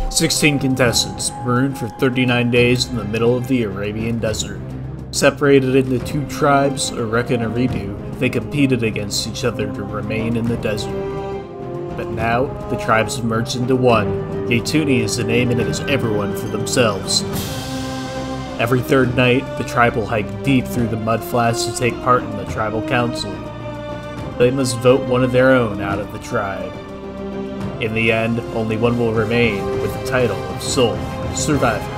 16 contestants, marooned for 39 days in the middle of the Arabian desert. Separated into two tribes, a wreck and a redo, they competed against each other to remain in the desert. But now, the tribes have merged into one. Yetuni is the name and it is everyone for themselves. Every third night, the tribe will hike deep through the mud flats to take part in the tribal council. They must vote one of their own out of the tribe. In the end, only one will remain with the title of sole survivor.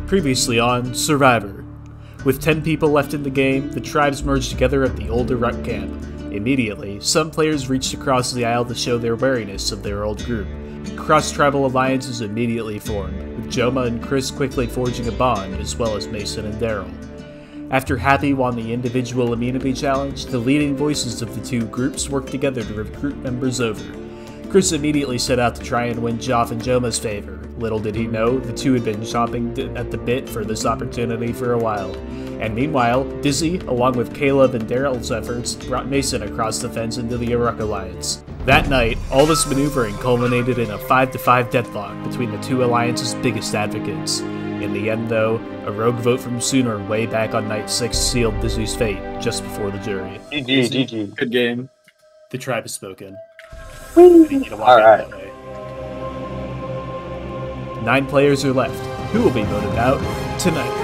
Previously on Survivor. With 10 people left in the game, the tribes merged together at the old Darryl camp. Immediately, some players reached across the aisle to show their wariness of their old group. Cross-tribal alliances immediately formed, with Jomah and Chris quickly forging a bond, as well as Mason and Darryl. After Happy won the individual immunity challenge, the leading voices of the two groups worked together to recruit members over. Chris immediately set out to try and win Joff and Jomah's favor. Little did he know, the two had been chomping at the bit for this opportunity for a while. And meanwhile, Dizzy, along with Caleb and Darryl's efforts, brought Mason across the fence into the Iraq Alliance. That night, all this maneuvering culminated in a 5-5 deadlock between the two alliance's biggest advocates. In the end, though, a rogue vote from Sooner way back on night 6 sealed Dizzy's fate just before the jury. GG. Good game. The tribe has spoken. Alright. 9 players are left. Who will be voted out tonight?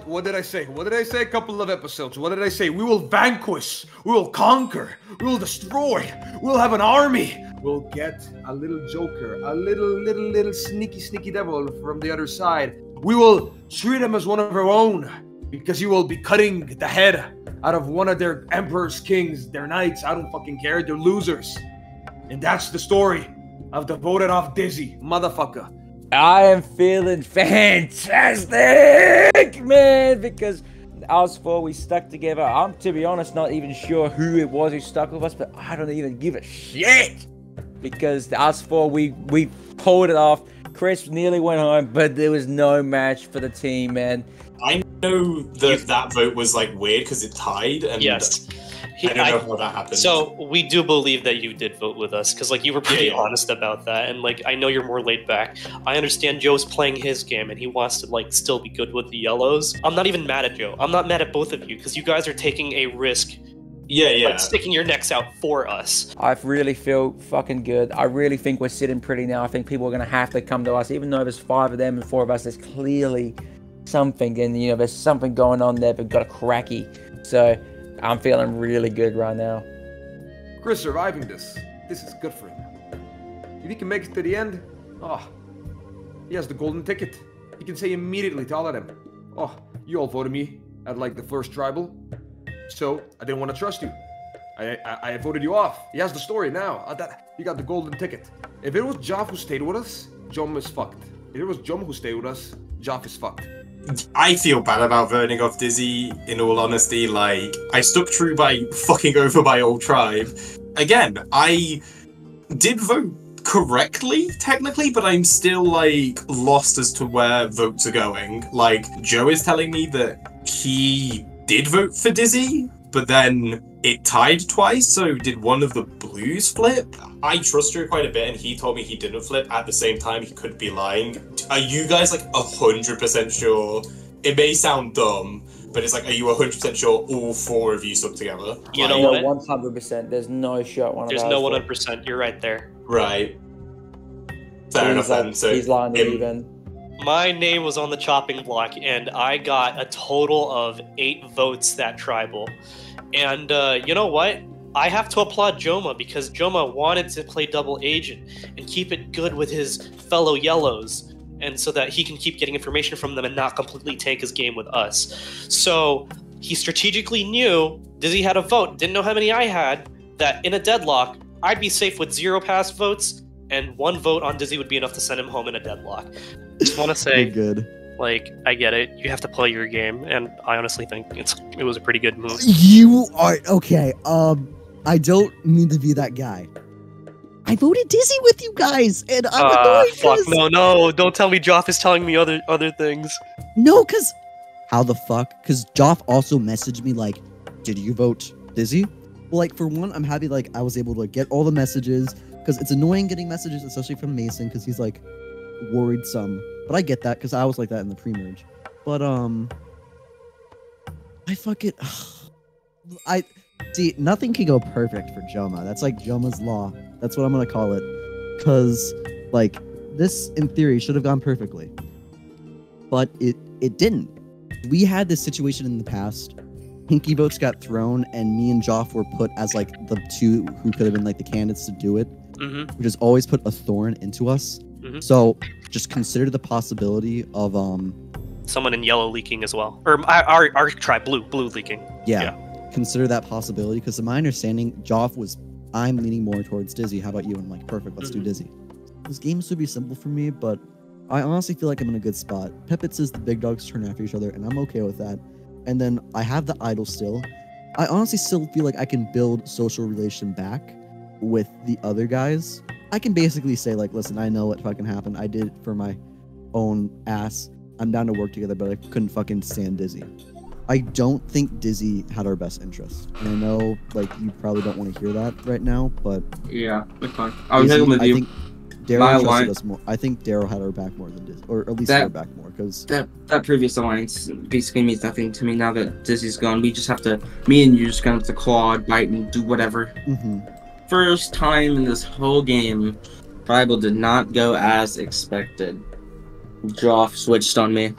What did I say? What did I say a couple of episodes? What did I say? We will vanquish. We will conquer. We will destroy. We'll have an army. We'll get a little joker, a little sneaky devil from the other side. We will treat him as one of our own because he will be cutting the head out of one of their emperors, kings, their knights. I don't fucking care. They're losers. And that's the story of the voted off Dizzy, motherfucker. I am feeling fantastic, man, because us four, we stuck together. I'm, to be honest, not even sure who it was who stuck with us, but I don't even give a shit. Because us four, we pulled it off. Chris nearly went home, but there was no match for the team, man. I know that vote was, like, weird because it tied, and yes. I don't know how that happened. So we do believe that you did vote with us because, like, you were pretty honest about that, and like I know you're more laid back. I understand Joe's playing his game and he wants to like still be good with the yellows. I'm not even mad at Joe. I'm not mad at both of you because you guys are taking a risk. Like, sticking your necks out for us. I really feel fucking good. I really think we're sitting pretty now. I think people are gonna have to come to us, even though there's 5 of them and 4 of us. There's clearly something, and you know, there's something going on there. We've got a cracky. So I'm feeling really good right now. Chris surviving this is good for him. If he can make it to the end, he has the golden ticket. He can say immediately to all of them, you all voted me at like the first tribal, so I didn't want to trust you. I voted you off. He has the story now. He got the golden ticket. If it was Joff who stayed with us, Jomah is fucked. If it was Jomah who stayed with us, Joff is fucked. I feel bad about voting off Dizzy, in all honesty. Like, I stuck true by fucking over my old tribe. Again, I did vote correctly, technically, but I'm still, like, lost as to where votes are going. Like, Joe is telling me that he did vote for Dizzy, but then it tied twice, so did one of the blues flip? I trust Drew quite a bit, and he told me he didn't flip. At the same time, he could be lying. Are you guys like 100% sure? It may sound dumb, but it's like, are you 100% sure all 4 of you stuck together? You know what? 100%. There's no shot. There's no 100%. You're right there. Right. Fair enough then. So he's lying to you then. My name was on the chopping block, and I got a total of 8 votes that tribal. And you know what? I have to applaud Jomah, because Jomah wanted to play double agent and keep it good with his fellow yellows, and so that he can keep getting information from them and not completely tank his game with us. So he strategically knew Dizzy had a vote, didn't know how many I had, that in a deadlock, I'd be safe with 0 pass votes, and 1 vote on Dizzy would be enough to send him home in a deadlock. Just want to say, good. Like, I get it. You have to play your game, and I honestly think it was a pretty good move. You are okay. I don't mean to be that guy. I voted Dizzy with you guys, and I'm annoyed. Fuck, no, don't tell me Joff is telling me other things. No, cause how the fuck? Cause Joff also messaged me like, did you vote Dizzy? Well, like for one, I'm happy like I was able to get all the messages, cause it's annoying getting messages, especially from Mason, cause he's like worried some. But I get that, cause I was like that in the pre-merge. But I fucking see, nothing can go perfect for Jomah. That's like Jomah's law. That's what I'm gonna call it. Cause like this in theory should have gone perfectly. But it didn't. We had this situation in the past. Pinky votes got thrown and me and Joff were put as like the 2 who could have been like the candidates to do it. Which has always put a thorn into us. So just consider the possibility of someone in yellow leaking as well. Or our tribe blue leaking. Yeah. Consider that possibility, because in my understanding, Joff was, I'm leaning more towards Dizzy. How about you? And I'm like, perfect, let's do Dizzy. This game should be simple for me, but I honestly feel like I'm in a good spot. Pepit says the big dogs turn after each other, and I'm okay with that. And then I have the idol still. I honestly still feel like I can build social relation back with the other guys. I can basically say like, listen, I know what fucking happened. I did it for my own ass. I'm down to work together, but I couldn't fucking stand Dizzy. I don't think Dizzy had our best interest. And I know, like, you probably don't want to hear that right now, but... Yeah, it's fine. I was with you. I think Darryl trusted us more. I think Darryl had our back more than Dizzy. Or at least our back more, because... That previous alliance basically means nothing to me now that Dizzy's gone. We just have to... Me and you just gonna have to claw, bite, and do whatever. First time in this whole game, Tribal did not go as expected. Joff switched on me.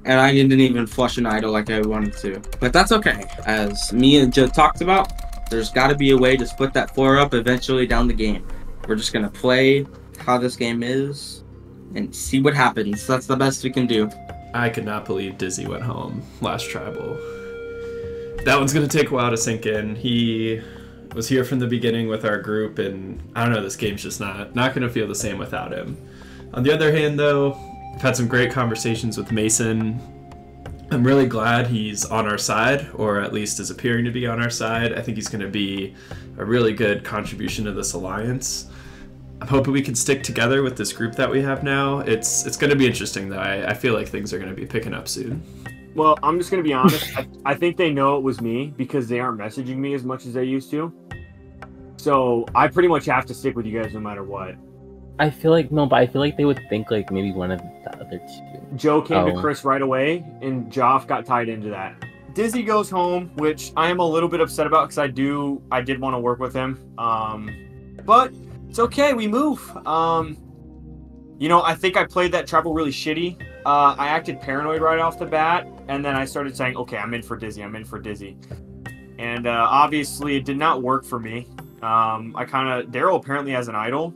And I didn't even flush an idol like I wanted to. But that's okay. As me and Joe talked about, there's got to be a way to split that 4 up eventually down the game. We're just going to play how this game is and see what happens. That's the best we can do. I could not believe Dizzy went home last Tribal. That one's going to take a while to sink in. He was here from the beginning with our group, and I don't know, this game's just not going to feel the same without him. On the other hand, though, I've had some great conversations with Mason. I'm really glad he's on our side, or at least is appearing to be on our side. I think he's going to be a really good contribution to this alliance. I'm hoping we can stick together with this group that we have now. It's going to be interesting, though. I feel like things are going to be picking up soon. Well, I'm just going to be honest. I think they know it was me because they aren't messaging me as much as they used to. So I pretty much have to stick with you guys no matter what. I feel like, no, but I feel like they would think like maybe one of the other 2. Joe came to Chris right away, and Joff got tied into that. Dizzy goes home, which I am a little bit upset about because I did want to work with him. But it's okay, we move. You know, I think I played that tribal really shitty. I acted paranoid right off the bat, and then I started saying, okay, I'm in for Dizzy. And obviously it did not work for me. Darryl apparently has an idol.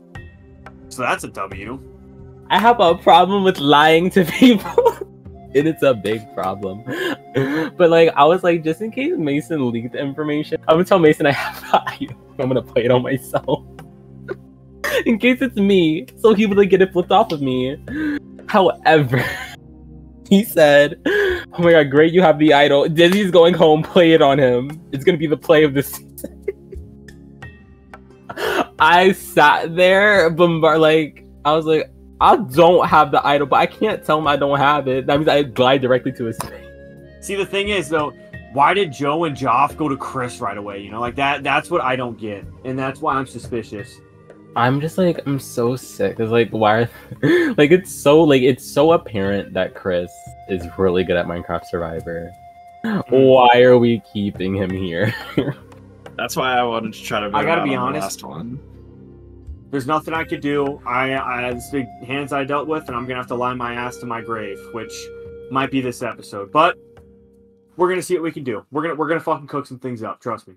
So that's a W. I have a problem with lying to people. And it's a big problem. But like, I was like, just in case Mason leaked the information, I'm gonna tell Mason I have the item. I'm gonna play it on myself. In case it's me, so he would get it flipped off of me. However, he said, oh my god, great, you have the idol. Dizzy's going home, play it on him. It's gonna be the play of the season. I sat there, I was like, I don't have the idol, but I can't tell him I don't have it. That means I glide directly to his face. See, the thing is, though, why did Joe and Joff go to Chris right away? You know, like that's what I don't get. And that's why I'm suspicious. I'm just like, I'm so sick. It's like, why are it's so apparent that Chris is really good at Minecraft Survivor. Why are we keeping him here? That's why I wanted to try to. I gotta be on honest. The last one. There's nothing I could do. I this big hands I dealt with, and I'm gonna have to lie my ass to my grave, which might be this episode. But we're gonna see what we can do. We're gonna fucking cook some things up. Trust me.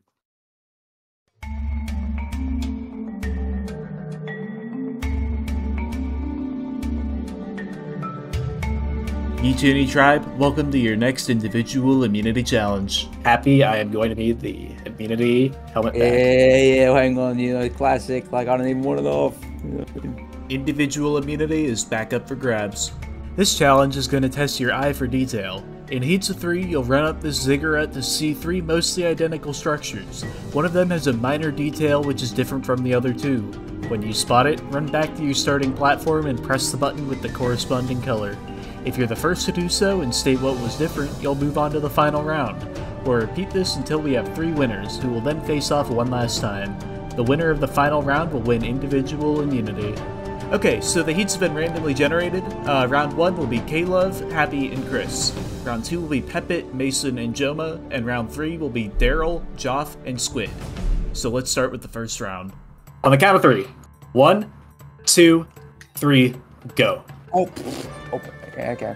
Yetuni Tribe, welcome to your next individual immunity challenge. Happy, I am going to need the immunity helmet back. Yeah, hang on, you know, classic, like I don't even want it off. Individual immunity is back up for grabs. This challenge is going to test your eye for detail. In heats of 3, you'll run up this ziggurat to see 3 mostly identical structures. One of them has a minor detail which is different from the other 2. When you spot it, run back to your starting platform and press the button with the corresponding color. If you're the first to do so and state what was different, you'll move on to the final round. We'll repeat this until we have 3 winners, who will then face off one last time. The winner of the final round will win individual immunity. Okay, so the heats have been randomly generated. Round 1 will be Klove, Happy, and Chris. Round 2 will be Pepit, Mason, and Jomah, and round 3 will be Darryl, Joff, and Squid. So let's start with the first round. On the count of 3. 1, 2, 3, go. Oh, okay.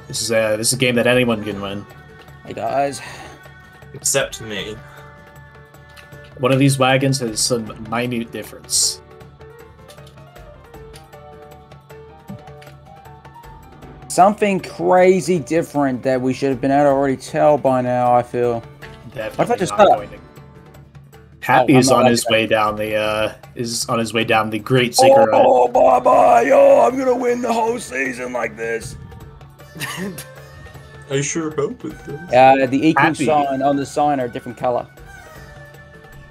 This is a game that anyone can win. Hey guys. Except me. One of these wagons has some minute difference. Something crazy different that we should have been able to already tell by now, I feel. Definitely not going to. Happy is on his way down the great ziggurat. Oh, bye-bye, yo, I'm gonna win the whole season like this. I sure hope it does. The equal sign on the sign are a different color.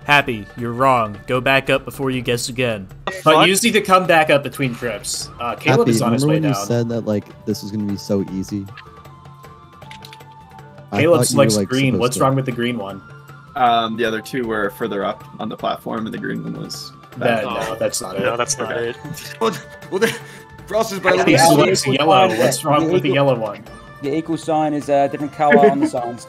Happy, you're wrong. Go back up before you guess again. But you just need to come back up between trips. Caleb is on his way down. Remember when you said that like this was gonna be so easy? Caleb selects green. What's wrong with the green one? The other 2 were further up on the platform, and the green one was. No, that's not it. No, that's not it. Well, Frost is by Happy selects yellow. What's wrong with the yellow one? The equal sign is a different color on the signs.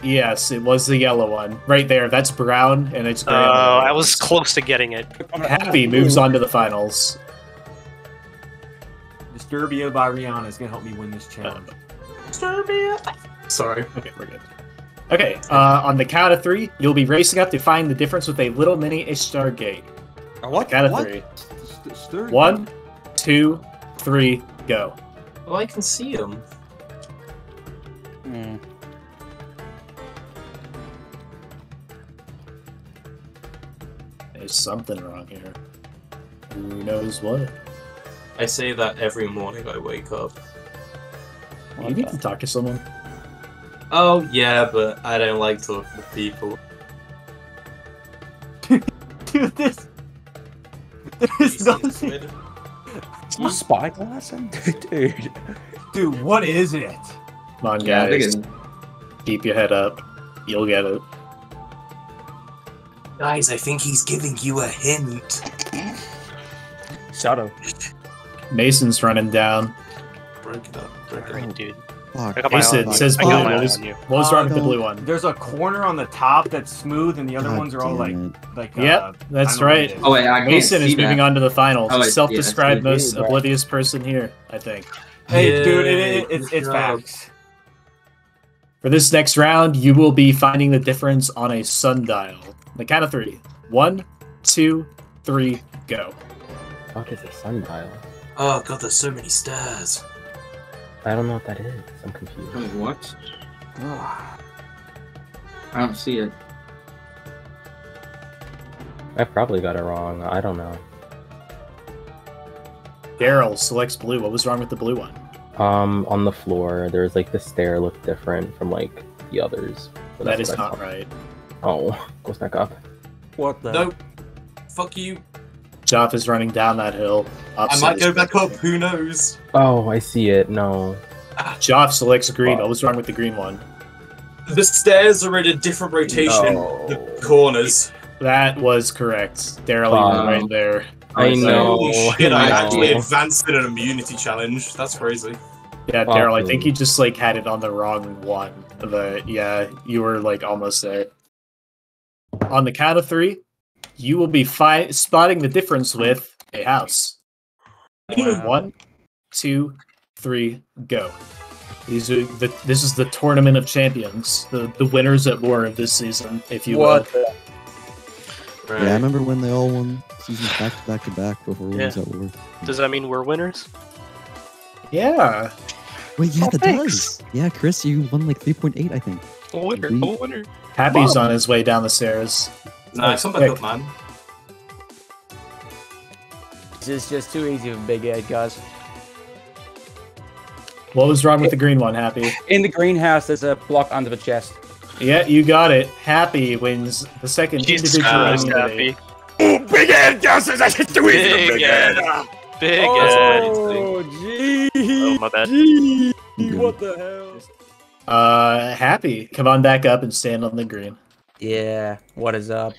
Yes, it was the yellow one. Right there, that's brown, and it's gray. I was close to getting it. Happy moves on to the finals. Disturbia by Rihanna is gonna help me win this challenge. Disturbia. Sorry. Okay, we're good. Okay, on the count of 3, you'll be racing up to find the difference with a little mini Ishtar gate. What? Count of 3. 1, 2, 3, go. Oh, I can see him. There's something wrong here. Who knows what? I say that every morning I wake up. You need to talk to someone. Oh, yeah, but I don't like talking to people. Dude, this is nothing. You spyglass him? Dude, what is it? Come on, guys. Keep your head up. You'll get it. Guys, I think he's giving you a hint. Shut up. Mason's running down. Break it up. Dude. Fuck. I got my Mason eye says I blue. got my What eye on you. was wrong with the blue one? There's a corner on the top that's smooth, and the other God ones are all damn like. Yep, that's right. Oh wait, I can't Mason see is moving that. on to the finals. Oh, wait, Self-described yeah, most oblivious person here, I think. Hey, Yeah, dude, it's good job. facts. For this next round, you will be finding the difference on a sundial. On the count of 3. 1, 2, 3, go. What is a sundial? Oh god, there's so many stairs. I don't know what that is. I'm confused. Wait, what? I don't see it. I probably got it wrong. I don't know. Darryl selects blue. What was wrong with the blue one? On the floor, there's like the stair looked different from like the others. So That that's is what I not thought. right. Oh, goes back up. What the? Nope. Fuck you. Joff is running down that hill. I might go back up, who knows? Oh, I see it. No. Joff selects green. What was wrong with the green one? The stairs are in a different rotation. The corners. That was correct. Daryl, you were right there. I know. Holy shit, I actually advanced in an immunity challenge. That's crazy. Yeah, Daryl, I think you just like had it on the wrong one. But yeah, you were like almost there. On the count of 3, you will be spotting the difference with a house. 1, 2, 3, go. This is the Tournament of Champions, the winners at war of this season, if you will. Right. Yeah, I remember when they all won seasons back to back before we was at war. Does that mean we're winners? Yeah. Wait, yeah, that does. Yeah, Chris, you won like 3.8, I think. Winner. Happy's on his way down the stairs. Nice, I'm a good man. This is just too easy for Big Ed, guys. What was wrong with the green one, Happy? In the greenhouse, there's a block under the chest. Yeah, you got it. Happy wins the second individual Happy. Oh, Big Ed guesses! I hit too easy for Big Ed! Big Ed. Oh, gee. Oh, my bad. Gee. What the hell? Happy, come on back up and stand on the green. Yeah, what is up?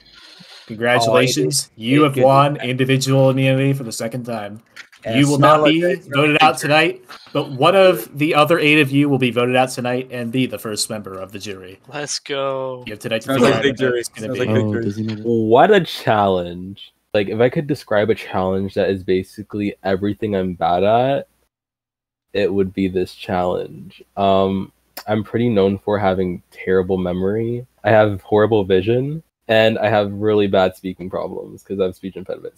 Congratulations, you have won individual immunity for the second time. You will not be voted out tonight, but one of the other 8 of you will be voted out tonight and be the first member of the jury. Let's go. You have tonight to figure out big jury. it's going to be. What a challenge. Like, if I could describe a challenge that is basically everything I'm bad at, it would be this challenge. I'm pretty known for having terrible memory. I have horrible vision. And I have really bad speaking problems because I have speech impediment.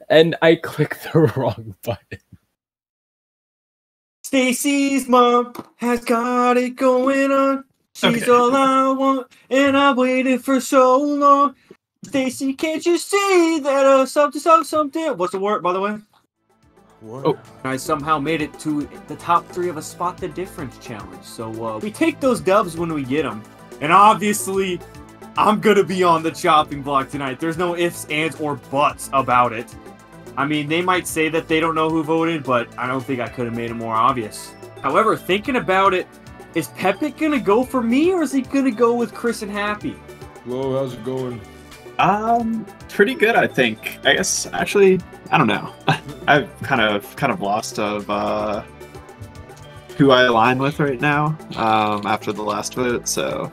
And I clicked the wrong button. Stacy's mom has got it going on. She's all I want, and I waited for so long. Stacy, can't you see that something? What's the word, by the way? Oh, I somehow made it to the top 3 of a Spot the Difference challenge. So we take those dubs when we get them. And obviously, I'm gonna be on the chopping block tonight. There's no ifs, ands, or buts about it. I mean, they might say that they don't know who voted, but I don't think I could have made it more obvious. However, thinking about it, is Pepit gonna go for me, or is he gonna go with Chris and Happy? Whoa, how's it going? Pretty good, I think. I guess, actually, I don't know. I've kind of lost of who I align with right now after the last vote, so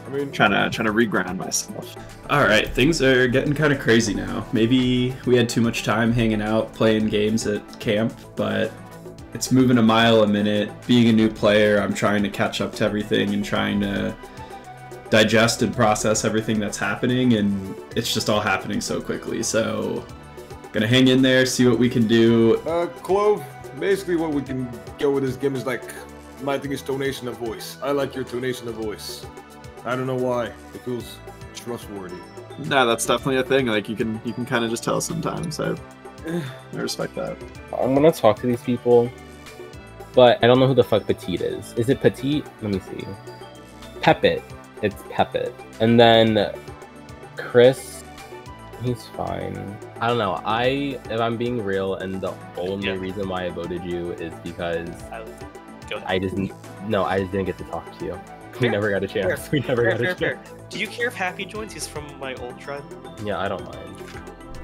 I mean, trying to reground myself. All right, things are getting kind of crazy now. Maybe we had too much time hanging out, playing games at camp, but it's moving a mile a minute. Being a new player, I'm trying to catch up to everything and trying to digest and process everything that's happening, and it's just all happening so quickly. So, gonna hang in there, see what we can do. Klove, basically what we can go with this game is like, my thing is tonation of voice. I like your tonation of voice. I don't know why. It feels trustworthy. No, that's definitely a thing. Like you can kind of just tell sometimes. I respect that. I'm gonna talk to these people, but I don't know who the fuck Petite is. Is it Petite? Let me see. Pepit. It's Pepit. And then Chris, he's fine. I don't know. If I'm being real, and the only reason why I voted you is because I just didn't get to talk to you. We never got a chance. We never got a chance. Do you care if Happy joins? He's from my old tribe. Yeah, I don't mind.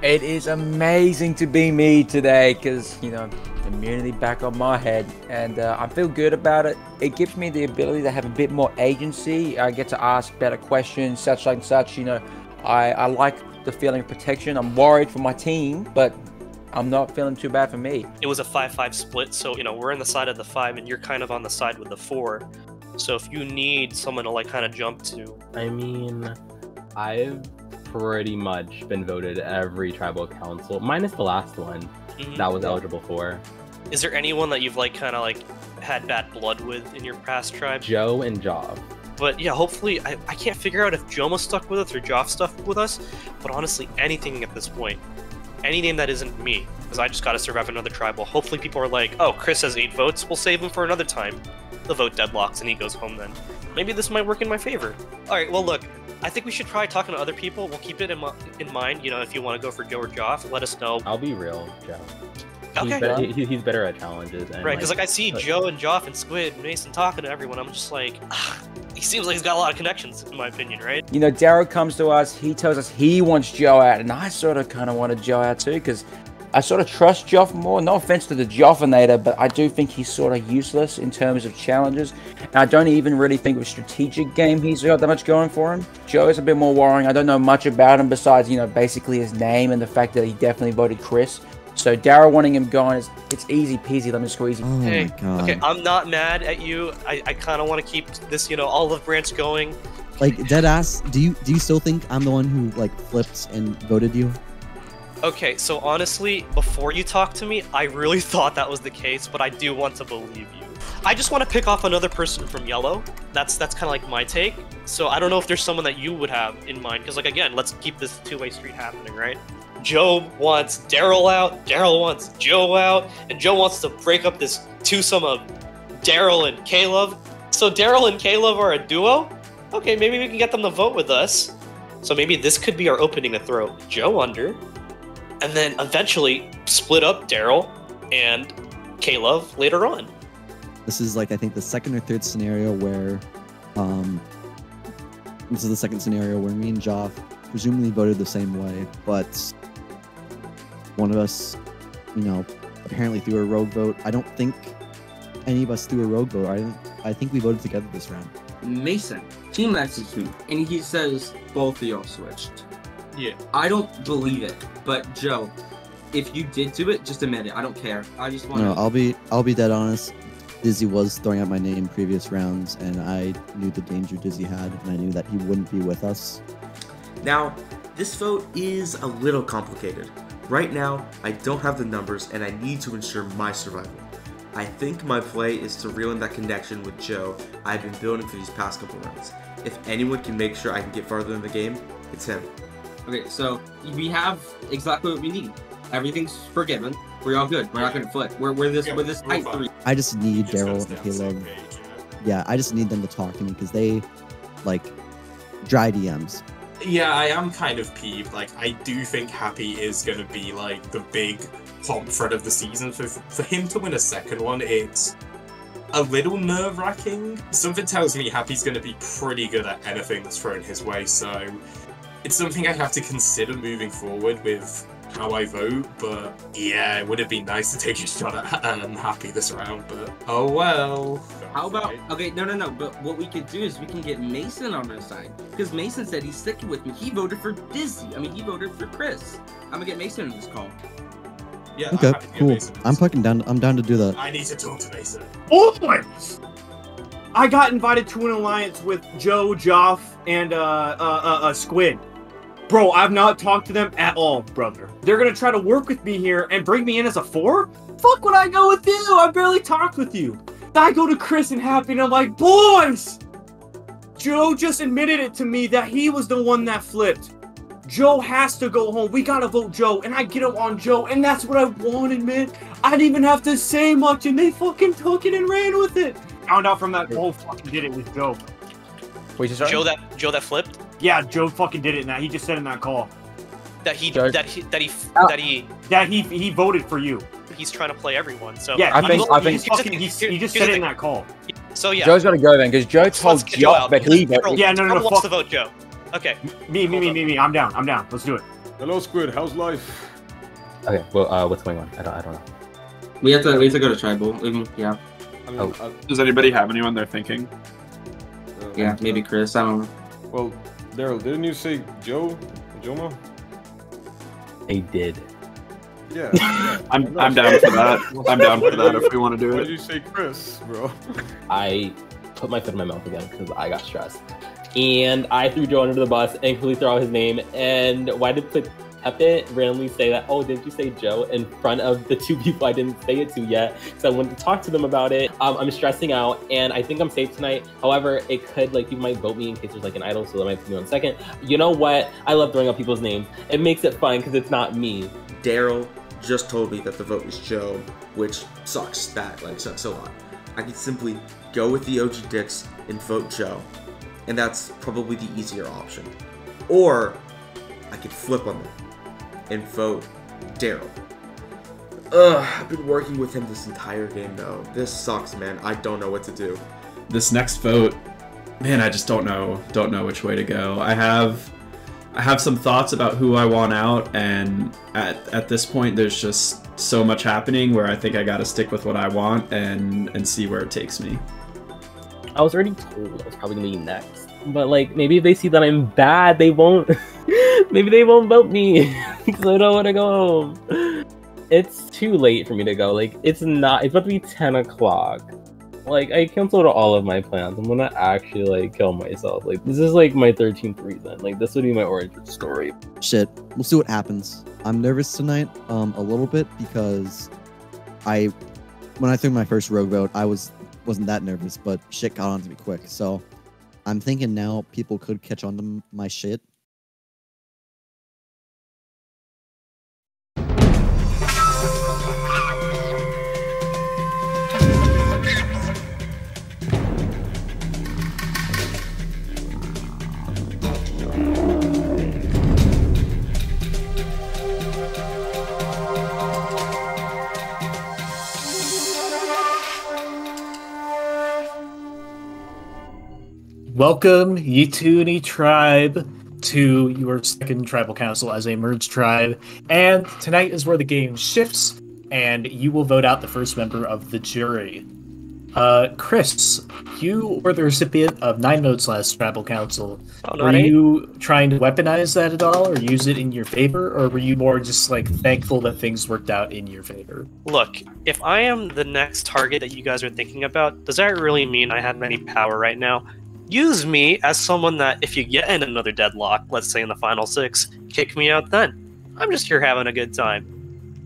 It is amazing to be me today because, you know, immunity back on my head, and I feel good about it. It gives me the ability to have a bit more agency. I get to ask better questions, such and such. You know, I like the feeling of protection. I'm worried for my team, but I'm not feeling too bad for me. It was a 5-5 split, so, you know, we're on the side of the 5, and you're kind of on the side with the 4. So if you need someone to, like, kind of jump to... I mean, I've pretty much been voted every tribal council, minus the last one that was eligible for. Is there anyone that you've, like, kind of, like, had bad blood with in your past tribe? Joe and Joff. But, yeah, hopefully... I can't figure out if Jomah stuck with us or Joff stuck with us, but honestly, anything at this point. Any name that isn't me, because I just gotta survive another tribal. Hopefully people are like, oh, Chris has 8 votes, we'll save him for another time. The vote deadlocks and he goes home then. Maybe this might work in my favor. Alright, well look, I think we should try talking to other people. We'll keep it in mind, you know, if you want to go for Joe or Joff, let us know. I'll be real, Joe. Okay. He's better at challenges. And, Right, because like I see Joe and Joff and Squid and Mason talking to everyone. I'm just like, he seems like he's got a lot of connections, in my opinion, right? You know, Darryl comes to us. He tells us he wants Joe out, and I sort of kind of wanted Joe out too, because I sort of trust Joff more. No offense to the Joffinator, but I do think he's sort of useless in terms of challenges. And I don't even really think with strategic game he's got that much going for him. Joe is a bit more worrying. I don't know much about him besides, you know, basically his name and the fact that he definitely voted Chris. So Darryl wanting him gone it's easy peasy, lemon squeezy. Oh Hey, my god. okay, I'm not mad at you. I kind of want to keep this, you know, olive branch going. Like, deadass, do you still think I'm the one who, like, flipped and voted you? Okay, so honestly, before you talk to me, I really thought that was the case, but I do want to believe you. I just want to pick off another person from yellow. That's kind of like my take. So I don't know if there's someone that you would have in mind, because like again, let's keep this two-way street happening, right? Joe wants Darryl out, Darryl wants Joe out, and Joe wants to break up this twosome of Darryl and Caleb. So Darryl and Caleb are a duo? Okay, maybe we can get them to vote with us. So maybe this could be our opening to throw Joe under, and then eventually split up Darryl and Caleb later on. This is like, I think, the second or third scenario where, this is the second scenario where me and Joff presumably voted the same way, but one of us, you know, apparently threw a rogue vote. I don't think any of us threw a rogue vote. I think we voted together this round. Mason, he messaged me, and he says both of y'all switched. Yeah. I don't believe it, but Joe, if you did do it, just admit it. I don't care. I just want No, to... I'll be dead honest. Dizzy was throwing out my name previous rounds, and I knew the danger Dizzy had, and I knew that he wouldn't be with us. Now, this vote is a little complicated. Right now, I don't have the numbers, and I need to ensure my survival. I think my play is to reel in that connection with Joe I've been building for these past couple rounds. If anyone can make sure I can get farther in the game, it's him. Okay, so we have exactly what we need. Everything's forgiven. We're all good. We're not gonna flip. We're this tight three. I just need Darryl and Caleb. Yeah, I just need them to talk to me because they, like, dry DMs. Yeah, I am kind of peeved. Like, I do think Happy is going to be, like, the big plot thread of the season. For him to win a second one, it's a little nerve-wracking. Something tells me Happy's going to be pretty good at anything that's thrown his way, so it's something I have to consider moving forward with how I vote, but yeah, it would have been nice to take a shot at Happy this round, but oh well. How about, okay, no, but what we could do is we can get Mason on our side, because Mason said he's sticking with me. He voted for Dizzy. I mean, he voted for Chris. I'm gonna get Mason in this call. Yeah, Okay, cool. I'm fucking down. I'm down to do that. I need to talk to Mason. Boys! I got invited to an alliance with Joe, Joff, and Squid. Bro, I've not talked to them at all, brother. They're gonna try to work with me here and bring me in as a 4? Fuck would I go with you? I barely talked with you. I go to Chris and Happy and I'm like, boys! Joe just admitted it to me that he was the one that flipped. Joe has to go home. We gotta vote Joe. And I get up on Joe, and that's what I wanted, man. I didn't even have to say much, and they fucking took it and ran with it. Found out from that Joe fucking did it with Joe. Wait, Joe that flipped? Yeah, Joe fucking did it, and he just said in that call that he voted for you. He's trying to play everyone. So yeah, I think he just said it in that call. So yeah, Joe's got to go then because Joe told Joe that he voted. Yeah, no, wants to vote Joe. Okay. Me. I'm down. Let's do it. Hello, Squid. How's life? Okay, well, what's going on? I don't know. We have to go to tribal. Yeah. I mean, Does anybody have anyone they're thinking? Yeah, maybe Chris. I don't know. Well, Darryl, didn't you say Joe? Jomah? They did. Yeah. I'm down for that. I'm down for that if we want to do Why it. did you say Chris, bro? I put my foot in my mouth again because I got stressed. And I threw Joe under the bus and completely threw out his name. And why did Pepe randomly say that, oh, did you say Joe in front of the 2 people I didn't say it to yet? Because I wanted to talk to them about it. I'm stressing out and I think I'm safe tonight. However, it could, like, people might vote me in case there's like an idol, so that might put me on second. You know what? I love throwing out people's names. It makes it fun because it's not me. Darryl just told me that the vote was Joe, which sucks. That sucks a lot. I could simply go with the OG dicks and vote Joe, and that's probably the easier option. Or I could flip on them and vote Darryl. I've been working with him this entire game though. This sucks, man. I don't know what to do. This next vote, man, I just don't know which way to go. I have some thoughts about who I want out, and at this point there's just so much happening where I think I gotta stick with what I want and see where it takes me. I was already told I was probably gonna be next, but like maybe if they see that I'm bad, they won't. Maybe they won't vote me because I don't want to go home. It's too late for me to go. Like it's about to be 10 o'clock. Like I canceled all of my plans. I'm gonna actually like kill myself. Like this is like my 13th reason. Like this would be my origin story. Shit, we'll see what happens. I'm nervous tonight, a little bit because when I threw my first rogue vote, I wasn't that nervous, but shit got onto me quick. So I'm thinking now people could catch on to my shit. Welcome, Yetuni tribe, to your second tribal council as a merged tribe, and tonight is where the game shifts, and you will vote out the first member of the jury. Chris, you were the recipient of 9 votes last tribal council. Were you trying to weaponize that at all, or use it in your favor, or were you more just like thankful that things worked out in your favor? Look, if I am the next target that you guys are thinking about, does that really mean I have any power right now? Use me as someone that, if you get in another deadlock, let's say in the final 6, kick me out then. I'm just here having a good time.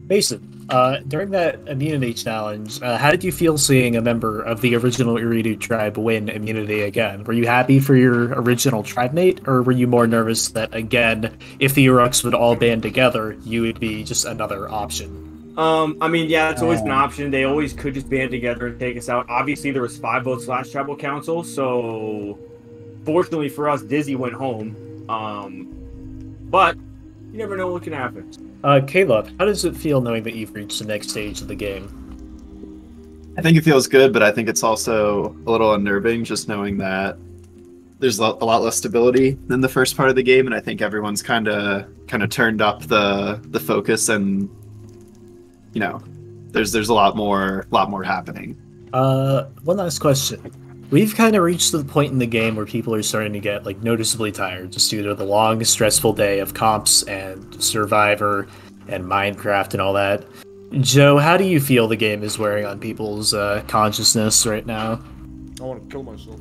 Mason, during that immunity challenge, how did you feel seeing a member of the original Eridu tribe win immunity again? Were you happy for your original tribe mate, or were you more nervous that, again, if the Uruks would all band together, you would be just another option? I mean, yeah, it's always an option. They always could just band together and take us out. Obviously, there was 5 votes last tribal council, so fortunately for us, Dizzy went home. But you never know what can happen. Caleb, how does it feel knowing that you've reached the next stage of the game? I think it feels good, but I think it's also a little unnerving just knowing that there's a lot less stability than the first part of the game, and I think everyone's kind of turned up the focus, and you know, there's a lot more happening. One last question. We've kind of reached the point in the game where people are starting to get like noticeably tired just due to the long, stressful day of comps and Survivor and Minecraft and all that. Joe, how do you feel the game is wearing on people's consciousness right now? I want to kill myself.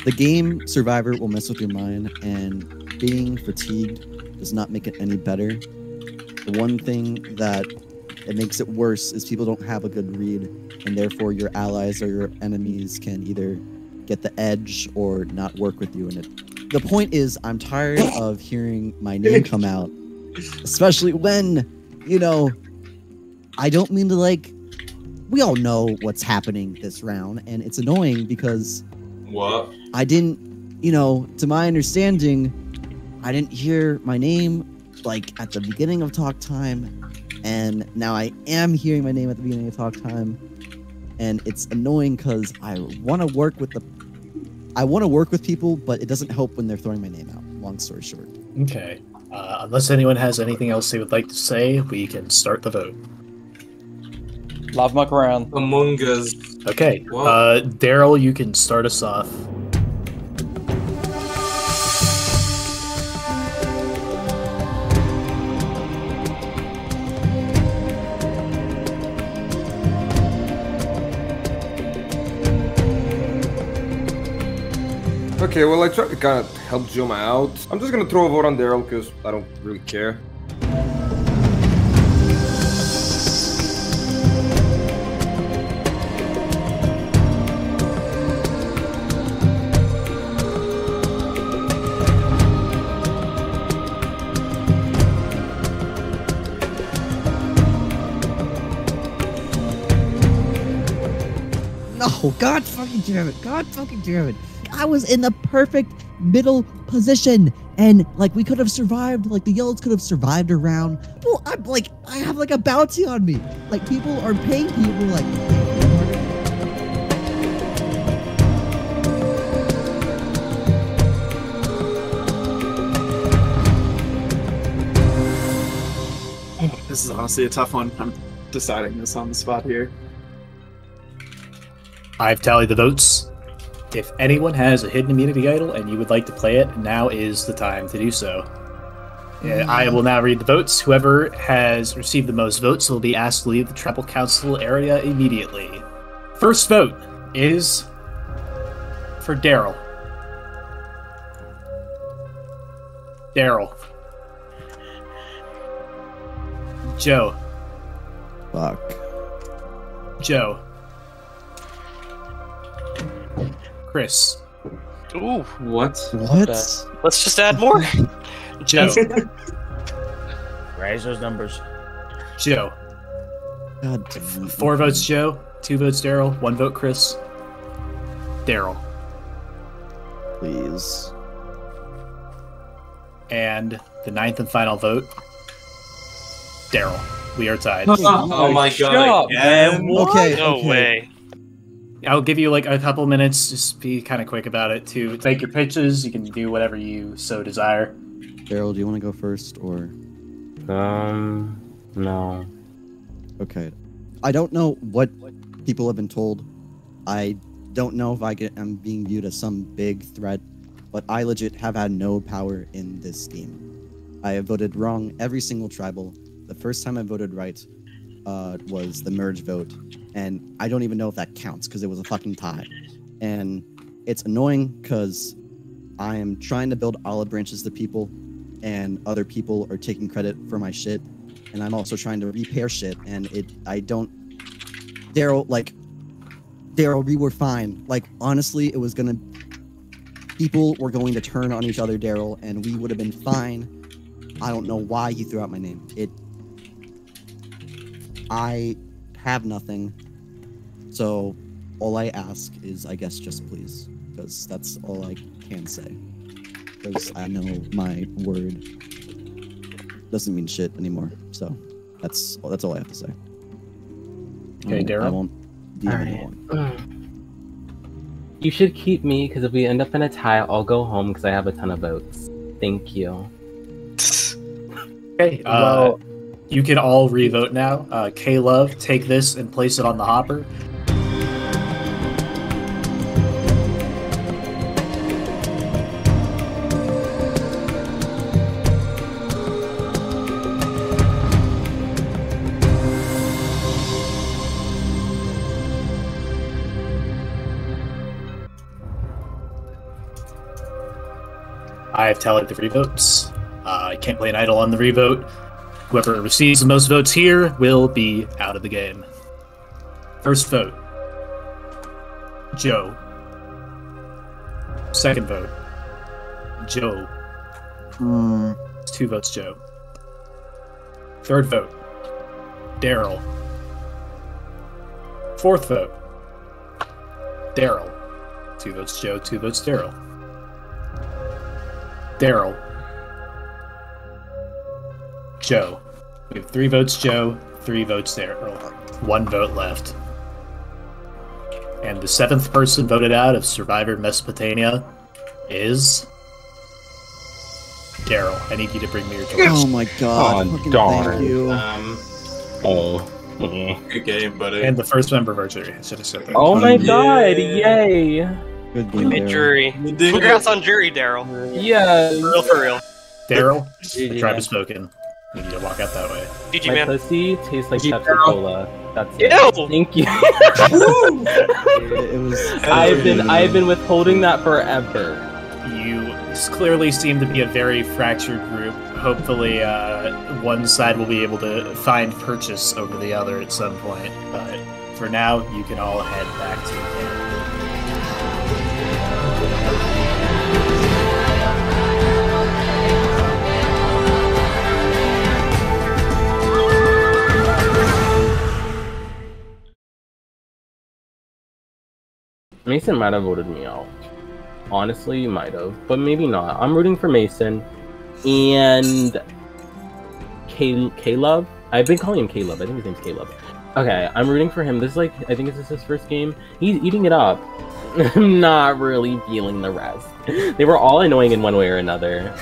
The game Survivor will mess with your mind, and being fatigued does not make it any better. The one thing that it makes it worse is people don't have a good read, and therefore your allies or your enemies can either get the edge or not work with you in it. The point is, I'm tired of hearing my name come out, especially when, you know, I don't mean to like, we all know what's happening this round, and it's annoying because I didn't, you know, to my understanding, I didn't hear my name like at the beginning of talk time. And now I am hearing my name at the beginning of talk time, and it's annoying because I want to work with people, but it doesn't help when they're throwing my name out. Long story short. Okay. Unless anyone has anything else they would like to say, we can start the vote. Love muck around. Among Us. Okay. Darryl, you can start us off. Okay, well, I tried to kind of help Jomah out. I'm just gonna throw a vote on Darryl because I don't really care. No, God fucking damn it. God fucking damn it. I was in the perfect middle position. And like we could have survived, like the yellows could have survived around. Well, I have like a bounty on me. Like people are paying people like. This is honestly a tough one. I'm deciding this on the spot here. I've tallied the votes. If anyone has a hidden immunity idol and you would like to play it, now is the time to do so. I will now read the votes. Whoever has received the most votes will be asked to leave the tribal council area immediately. First vote is for Darryl. Darryl. Joe. Fuck. Joe. Chris. Ooh. What? What? Let's just add more. Joe. Raise those numbers. Joe. God damn it. 4 votes Joe, 2 votes Darryl, 1 vote Chris. Darryl. Please. And the 9th and final vote, Darryl. We are tied. Oh my god, again? Okay. No okay. way. I'll give you like a couple minutes, just be kind of quick about it to take your pitches. You can do whatever you so desire. Darryl, do you want to go first or? No. Okay. I don't know what people have been told. I don't know if I'm being viewed as some big threat, but I legit have had no power in this game. I have voted wrong every single tribal. The first time I voted right was the merge vote, and I don't even know if that counts because it was a fucking tie. And it's annoying because I am trying to build olive branches to people, and other people are taking credit for my shit, and I'm also trying to repair shit, and Darryl, we were fine. Like, honestly, people were going to turn on each other, Darryl, and we would have been fine. I don't know why you threw out my name. I have nothing, so all I ask is, I guess, just please, because that's all I can say. Because I know my word doesn't mean shit anymore. So that's all I have to say. Okay, Darryl. I won't DM anyone. You should keep me, because if we end up in a tie, I'll go home because I have a ton of votes. Thank you. Okay, you can all revote now. K-Love, take this and place it on the hopper. I have tallied the revotes. I can't play an idol on the revote. Whoever receives the most votes here will be out of the game. First vote, Joe. Second vote, Joe. 2 votes, Joe. Third vote, Darryl. Fourth vote, Darryl. 2 votes, Joe. 2 votes, Darryl. Darryl. Joe. We have 3 votes Joe, 3 votes Darryl. 1 vote left. And the 7th person voted out of Survivor Mesopotamia is Darryl. I need you to bring me your torch. Oh my god. Oh, fucking darn. Thank you. Good game, buddy. And the first member of jury. I should have said that. Oh my god, yay! Good We game, made Darryl. jury. Congrats on jury, Darryl. Yeah. For real. Darryl, the tribe has spoken. You need to walk out that way. GG, My man. pussy tastes like Pepsi Cola. That's it. Ew! Thank you. It was. I've been withholding that forever. You clearly seem to be a very fractured group. Hopefully, one side will be able to find purchase over the other at some point. But for now, you can all head back to camp. Mason might have voted me out. Honestly, you might have, but maybe not. I'm rooting for Mason and Caleb. I've been calling him Caleb. I think his name's Caleb. Okay, I'm rooting for him. This is like, I think this is his first game. He's eating it up. I'm not really feeling the rest. They were all annoying in one way or another.